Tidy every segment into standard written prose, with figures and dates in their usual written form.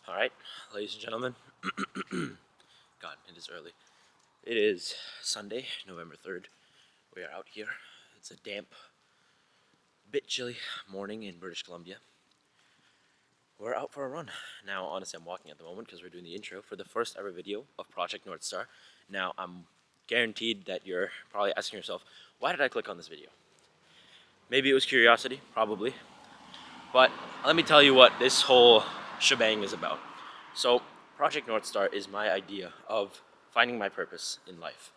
All right, ladies and gentlemen. God, it is early. It is Sunday, November 3rd. We are out here. It's a damp, bit chilly morning in British Columbia. We're out for a run. Now, honestly, I'm walking at the moment because we're doing the intro for the first ever video of Project Northstar. Now, I'm guaranteed that you're probably asking yourself, why did I click on this video? Maybe it was curiosity, probably. But let me tell you what this whole shebang is about. So, Project Northstar is my idea of finding my purpose in life.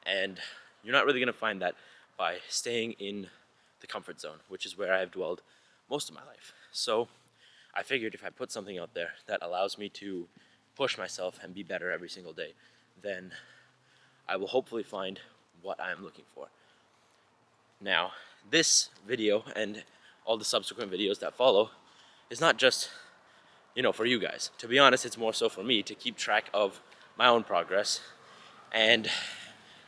And you're not really going to find that by staying in the comfort zone, which is where I have dwelled most of my life. So, I figured if I put something out there that allows me to push myself and be better every single day, then I will hopefully find what I am looking for. Now, this video and all the subsequent videos that follow is not just, for you guys. To be honest, it's more so for me to keep track of my own progress and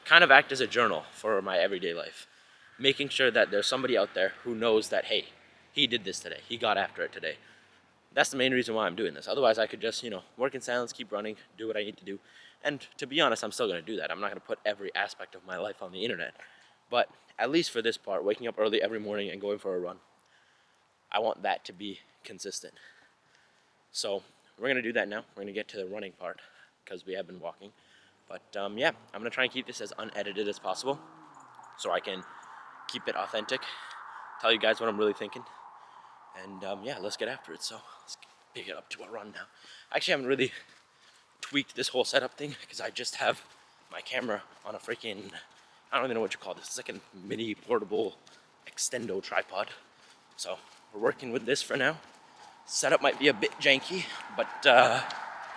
kind of act as a journal for my everyday life. Making sure that there's somebody out there who knows that, hey, he did this today. He got after it today. That's the main reason why I'm doing this. Otherwise, I could just, work in silence, keep running, do what I need to do. And to be honest, I'm still going to do that. I'm not going to put every aspect of my life on the internet. But at least for this part, waking up early every morning and going for a run, I want that to be consistent. So we're going to do that now. We're going to get to the running part because we have been walking. But yeah, I'm going to try and keep this as unedited as possible so I can keep it authentic, tell you guys what I'm really thinking. And yeah, let's get after it. So let's pick it up to a run now. I actually haven't really tweaked this whole setup thing because I just have my camera on a freaking, I don't even know what you call this. It's like a mini portable extendo tripod. So we're working with this for now. Setup might be a bit janky, but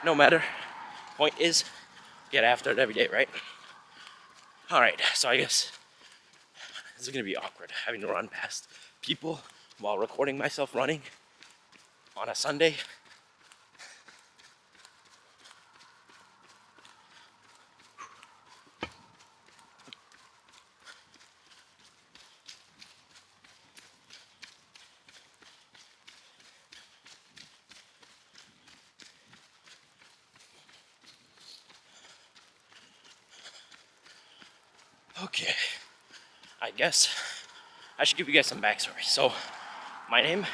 no matter. Point is, get after it every day, right? All right, so I guess this is gonna be awkward, having to run past people while recording myself running on a Sunday. Okay, I guess I should give you guys some backstory. So, my name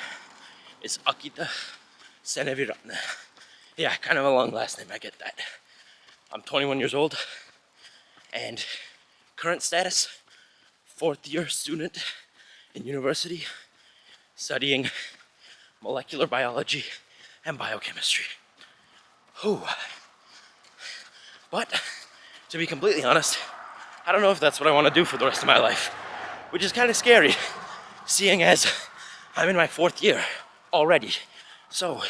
is Akita Seneviratne. Yeah, kind of a long last name, I get that. I'm 21 years old, and current status, 4th year student in university, studying molecular biology and biochemistry. Whew. But, to be completely honest, I don't know if that's what I want to do for the rest of my life, which is kind of scary, seeing as I'm in my 4th year already. So,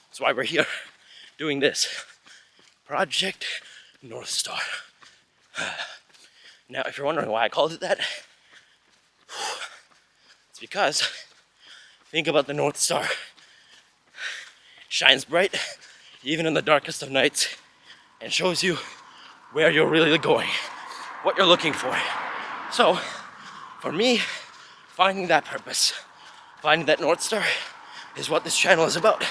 that's why we're here doing this. Project Northstar. Now, if you're wondering why I called it that, it's because, think about the North Star. Shines bright, even in the darkest of nights, and shows you where you're really going, what you're looking for. So, for me, finding that purpose, finding that North Star, is what this channel is about.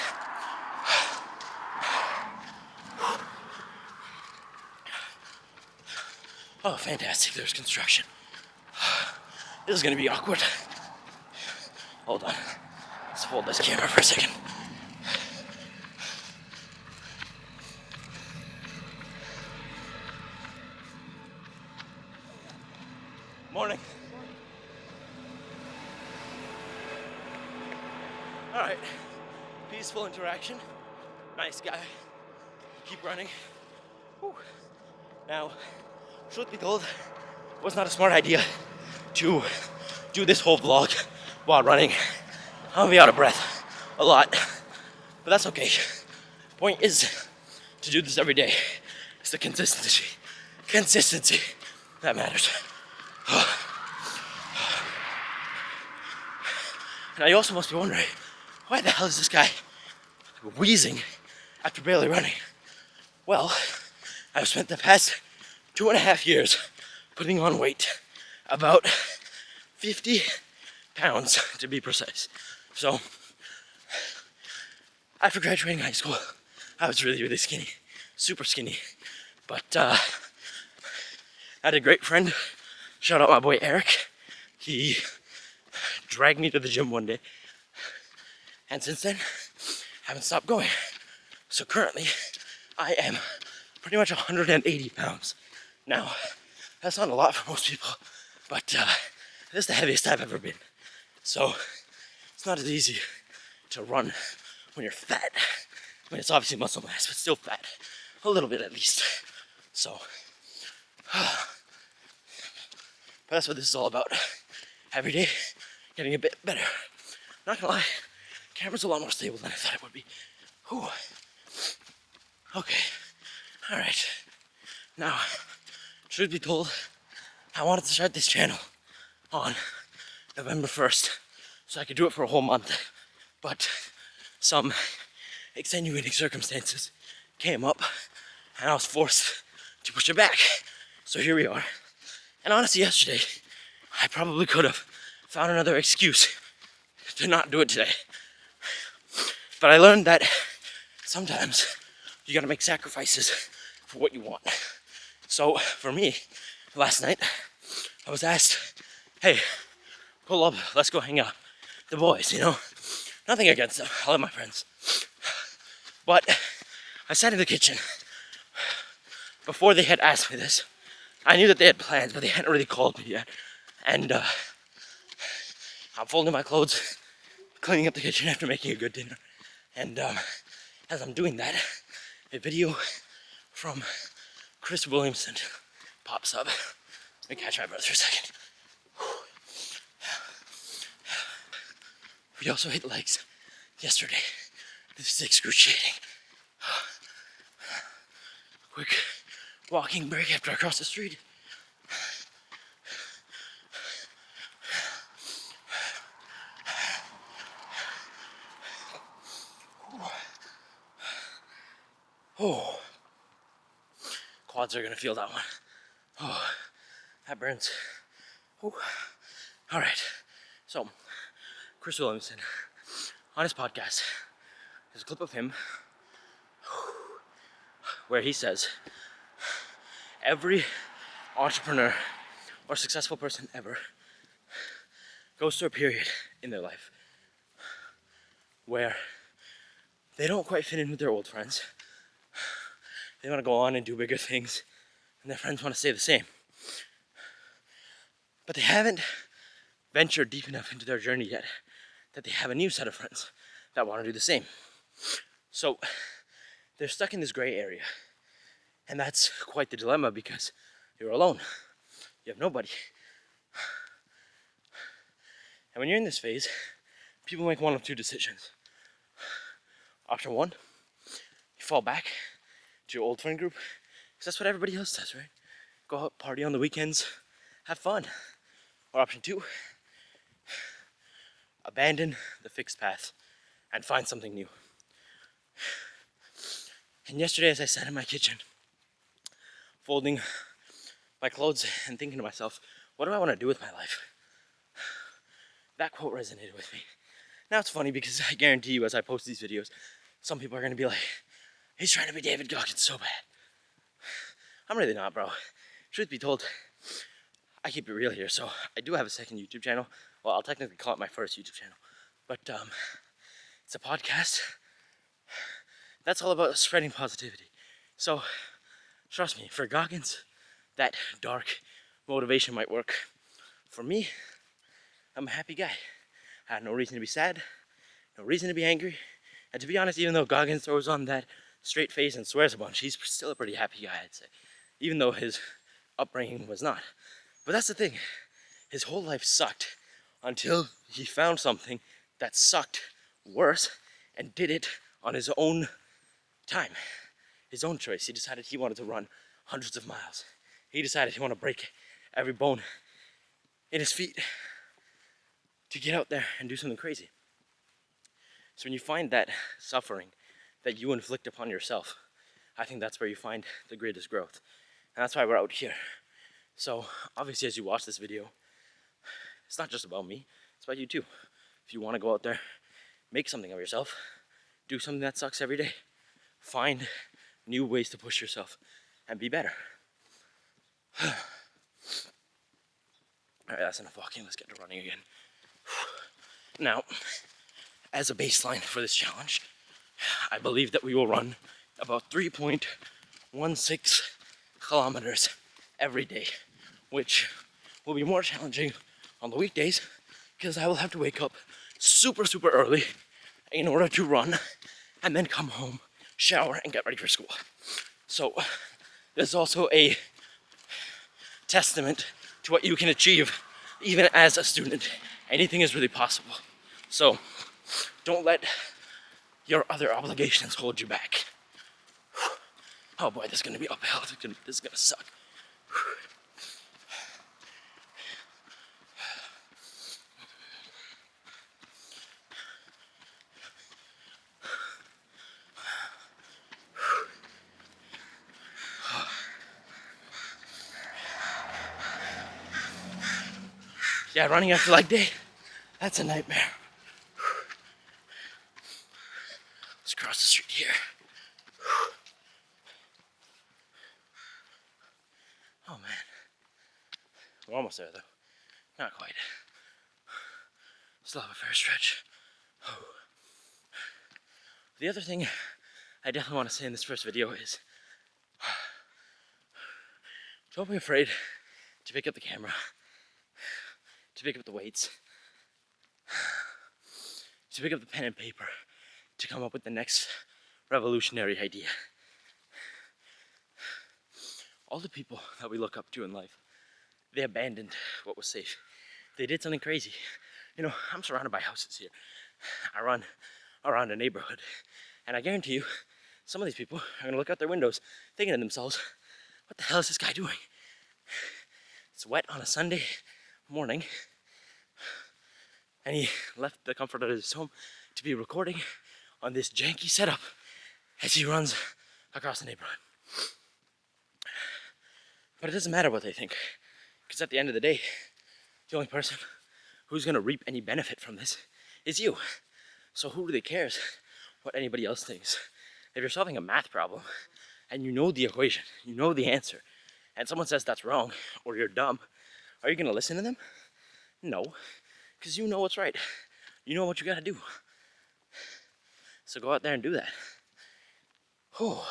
Oh, fantastic, there's construction. This is gonna be awkward. Hold on, let's hold this camera for a second. Morning. All right, peaceful interaction. Nice guy. Keep running. Whew. Now, truth be told, it was not a smart idea to do this whole vlog while running. I'll be out of breath a lot, but that's okay. Point is to do this every day. It's the consistency that matters. Now you also must be wondering, why the hell is this guy wheezing after barely running? Well, I've spent the past 2.5 years putting on weight, about 50 pounds to be precise. So after graduating high school, I was really, really skinny, super skinny. But I had a great friend. Shout out my boy Eric. He dragged me to the gym one day, and since then, I haven't stopped going. So currently, I am pretty much 180 pounds. Now, that's not a lot for most people, but this is the heaviest I've ever been. So it's not as easy to run when you're fat. I mean, it's obviously muscle mass, but still fat. A little bit at least. So, but that's what this is all about. Every day, getting a bit better. Not gonna lie, camera's a lot more stable than I thought it would be. Whew. Okay, all right. Now, truth be told, I wanted to start this channel on November 1st, so I could do it for a whole month. But some extenuating circumstances came up, and I was forced to push it back. So here we are. And honestly, yesterday, I probably could have found another excuse to not do it today. But I learned that sometimes you gotta make sacrifices for what you want. So for me, last night, I was asked, hey, pull up, let's go hang out. The boys, you know? Nothing against them, I love my friends. But I sat in the kitchen. Before they had asked me this, I knew that they had plans, but they hadn't really called me yet. And I'm folding my clothes, cleaning up the kitchen after making a good dinner. And as I'm doing that, a video from Chris Williamson pops up. Let me catch my breath for a second. We also hit legs yesterday. This is excruciating. Quick walking break after I cross the street. Oh, quads are gonna feel that one. Oh, that burns. Oh. All right, so Chris Williamson on his podcast, there's a clip of him where he says every entrepreneur or successful person ever goes through a period in their life where they don't quite fit in with their old friends. They want to go on and do bigger things, and their friends want to stay the same. But they haven't ventured deep enough into their journey yet that they have a new set of friends that want to do the same. So they're stuck in this gray area. And that's quite the dilemma because you're alone. You have nobody. And when you're in this phase, people make one of two decisions. Option one, you fall back to your old friend group, because that's what everybody else does, right? Go out, party on the weekends, have fun. Or option two, abandon the fixed path and find something new. And yesterday, as I sat in my kitchen, folding my clothes and thinking to myself, what do I want to do with my life? That quote resonated with me. Now it's funny because I guarantee you, as I post these videos, some people are going to be like, he's trying to be David Goggins so bad. I'm really not, bro. Truth be told, I keep it real here. So I do have a second YouTube channel. Well, I'll technically call it my first YouTube channel. But it's a podcast that's all about spreading positivity. So trust me, for Goggins, that dark motivation might work. For me, I'm a happy guy. I had no reason to be sad, no reason to be angry. And to be honest, even though Goggins throws on that straight face and swears a bunch, he's still a pretty happy guy, I'd say. Even though his upbringing was not. But that's the thing, his whole life sucked until he found something that sucked worse and did it on his own time, his own choice. He decided he wanted to run hundreds of miles. He decided he wanted to break every bone in his feet to get out there and do something crazy. So when you find that suffering that you inflict upon yourself, I think that's where you find the greatest growth. And that's why we're out here. So obviously, as you watch this video, it's not just about me, it's about you too. If you want to go out there, make something of yourself, do something that sucks every day. Find new ways to push yourself and be better. All right, that's enough walking. Let's get to running again. Now, as a baseline for this challenge, I believe that we will run about 3.16 kilometers every day, which will be more challenging on the weekdays because I will have to wake up super early in order to run and then come home, shower, and get ready for school. So there's also a testament to what you can achieve even as a student. Anything is really possible. So don't let your other obligations hold you back. Oh boy, this is gonna be uphill. This is gonna suck. Yeah, running after leg day, that's a nightmare. Let's cross the street here. Oh man. We're almost there though. Not quite. Still have a fair stretch. The other thing I definitely want to say in this first video is don't be afraid to pick up the camera, to pick up the weights, to pick up the pen and paper, to come up with the next revolutionary idea. All the people that we look up to in life, they abandoned what was safe. They did something crazy. You know, I'm surrounded by houses here. I run around a neighborhood, and I guarantee you, some of these people are gonna look out their windows thinking to themselves, what the hell is this guy doing? It's wet on a Sunday morning, and he left the comfort of his home to be recording on this janky setup as he runs across the neighborhood. But it doesn't matter what they think, because at the end of the day, the only person who's gonna reap any benefit from this is you. So who really cares what anybody else thinks? If you're solving a math problem and you know the equation, you know the answer, and someone says that's wrong or you're dumb, are you gonna listen to them? No, because you know what's right. You know what you gotta do. So go out there and do that. Oh.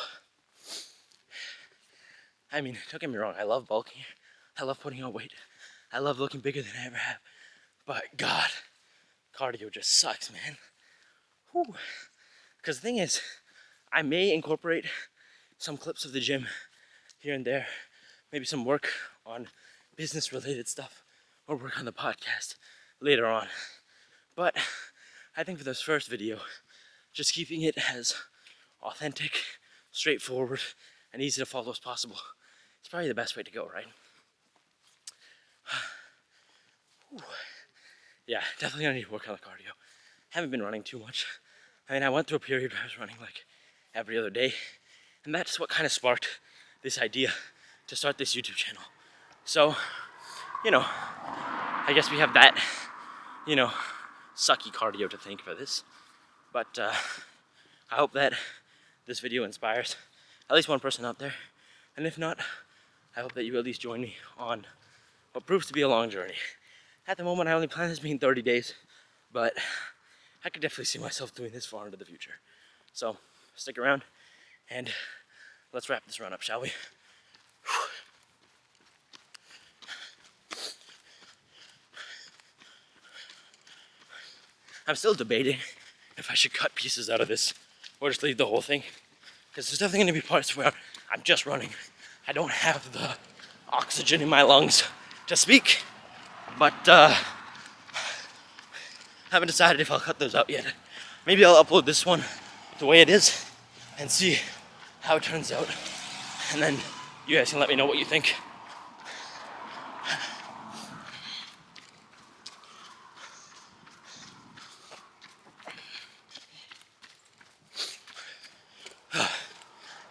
I mean, don't get me wrong, I love bulking. I love putting on weight. I love looking bigger than I ever have. But God, cardio just sucks, man. Because the thing is, I may incorporate some clips of the gym here and there. Maybe some work on business related stuff or work on the podcast later on. But I think for this first video, just keeping it as authentic, straightforward, and easy to follow as possible is probably the best way to go, right? Yeah, definitely gonna need to work on the cardio. Haven't been running too much. I mean, I went through a period where I was running like every other day, and that's what kind of sparked this idea to start this YouTube channel. So, you know, I guess we have that, you know, sucky cardio to thank for this. But I hope that this video inspires at least one person out there. And if not, I hope that you at least join me on what proves to be a long journey. At the moment, I only plan this being 30 days, but I could definitely see myself doing this far into the future. So stick around and let's wrap this run up, shall we? I'm still debating if I should cut pieces out of this or just leave the whole thing, because there's definitely going to be parts where I'm just running. I don't have the oxygen in my lungs to speak, but haven't decided if I'll cut those out yet. Maybe I'll upload this one the way it is and see how it turns out, and then you guys can let me know what you think.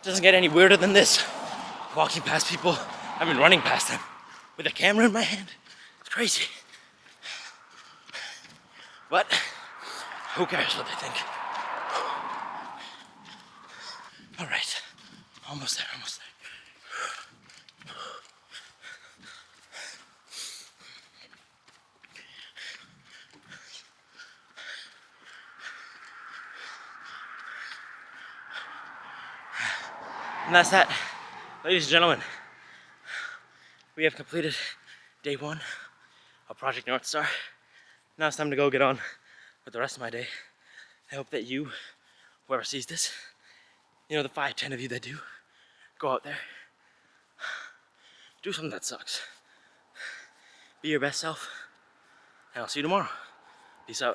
Doesn't get any weirder than this. Walking past people, I've been running past them with a camera in my hand. It's crazy. But who cares what they think? All right, almost there, almost there. And that's that, ladies and gentlemen. We have completed day 1 of Project Northstar. Now it's time to go get on with the rest of my day. I hope that you, whoever sees this, you know, the 5-10 of you that do, go out there, do something that sucks. Be your best self, and I'll see you tomorrow. Peace out.